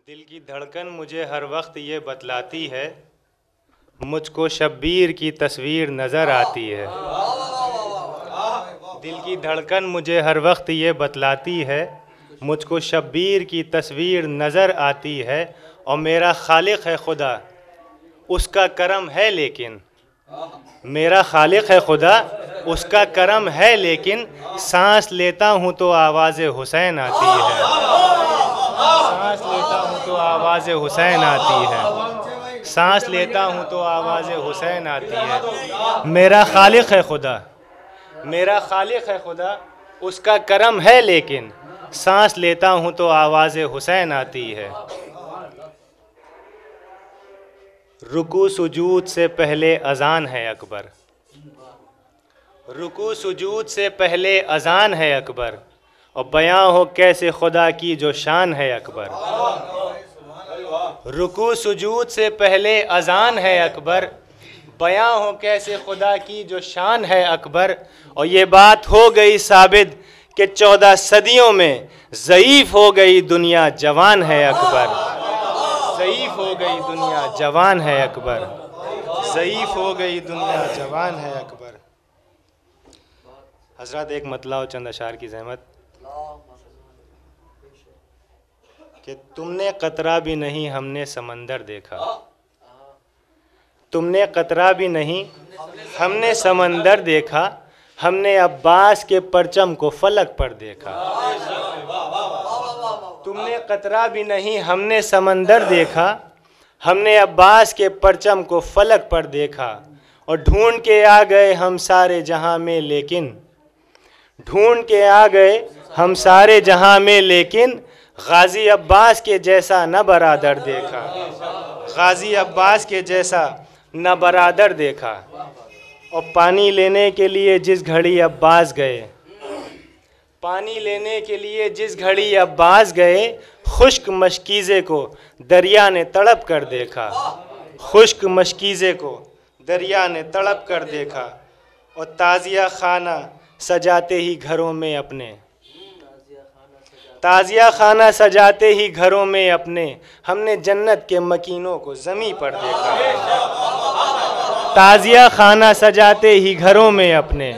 दिल की धड़कन मुझे हर वक्त ये बतलाती है, मुझको शब्बीर की तस्वीर नज़र आती है। दिल की धड़कन मुझे हर वक्त ये बतलाती है, मुझको शब्बीर की तस्वीर नज़र आती है। और मेरा खालिक है खुदा, उसका करम है लेकिन, मेरा खालिक है खुदा, उसका करम है लेकिन, सांस लेता हूँ तो आवाज़ हुसैन आती है। सांस लेता हूँ तो आवाज़ हुसैन आती है। सांस लेता हूँ तो आवाज़ हुसैन आती है। मेरा खालिक है खुदा, मेरा खालिक है खुदा, उसका करम है लेकिन, सांस लेता हूँ तो आवाज़ हुसैन आती है। रुकू सुजूद से पहले अज़ान है अकबर, रुकू सुजूद से पहले अज़ान है अकबर, और बयां हो कैसे खुदा की जो शान है अकबर। रुकू सुजूद से पहले अज़ान है अकबर, बयां हो कैसे खुदा की जो शान है अकबर। और ये बात हो गई साबित कि 14 सदियों में ज़ईफ़ हो गई दुनिया जवान है अकबर। ज़ईफ़ हो गई दुनिया जवान है अकबर, ज़ईफ़ हो गई दुनिया जवान है अकबर। हज़रत एक मतला और चंद अशार की ज़हमत कि तुमने कतरा भी नहीं हमने समंदर देखा, तुमने कतरा भी नहीं हमने समंदर देखा, हमने अब्बास के परचम को फलक पर देखा। तुमने कतरा भी नहीं हमने समंदर देखा, हमने अब्बास के परचम को फलक पर देखा। और ढूंढ के आ गए हम सारे जहां में लेकिन, ढूंढ के आ गए हम सारे जहां में लेकिन, गाजी अब्बास के जैसा न बरादर देखा, गाजी अब्बास के जैसा न बरादर देखा। और पानी लेने के लिए जिस घड़ी अब्बास गए, पानी लेने के लिए जिस घड़ी अब्बास गए, खुश्क मशकीज़े को दरिया ने तड़प कर देखा, खुश्क मशकीज़े को दरिया ने तड़प कर देखा। और ताज़िया खाना सजाते ही घरों में अपने, ताज़िया खाना सजाते ही घरों में अपने, हमने जन्नत के मकीनों को ज़मीं पर देखा। ताज़िया खाना सजाते ही घरों में अपने,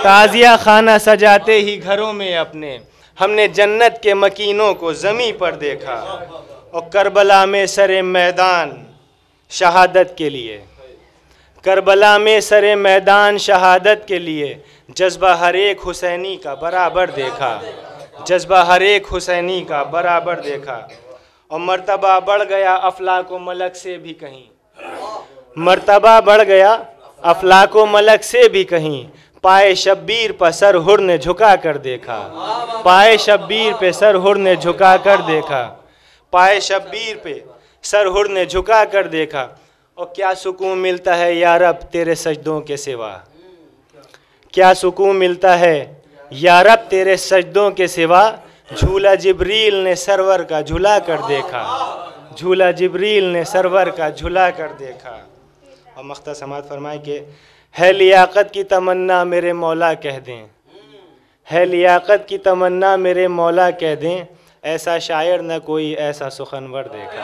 ताज़िया खाना सजाते ही घरों में अपने, हमने जन्नत के मकीनों को ज़मीं पर देखा। और करबला में सरे मैदान शहादत के लिए, करबला में सरे मैदान शहादत के लिए, जज्बा हर एक हुसैनी का बराबर देखा, जज्बा हर एक हुसैनी का बराबर देखा। और मर्तबा बढ़ गया अफलाक व मलक से भी कहीं, मर्तबा बढ़ गया अफलाक व मलक से भी कहीं, पाए शब्बीर पर सर हुर ने झुका कर देखा, पाए शब्बीर पे सर हुर ने झुका कर देखा, पाए शब्बीर पे सर हुर ने झुका कर देखा। और क्या सुकून मिलता है या रब तेरे सजदों के सिवा, क्या सुकून मिलता है या रब तेरे सजदों के सिवा, झूला जिब्रील ने सरवर का झूला कर देखा, झूला जिब्रील ने सरवर का झूला कर देखा। और मख्ता समात फरमाए कि है लियाकत की तमन्ना मेरे मौला कह दें, है लियाकत की तमन्ना मेरे मौला कह दें, ऐसा शायर न कोई ऐसा सुखनवर देखा,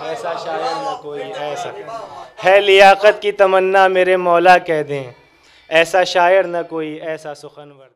ऐसा शायर न कोई ऐसा। है लियाकत की तमन्ना मेरे मौला कह दें, ऐसा शायर न कोई ऐसा सुखनवर।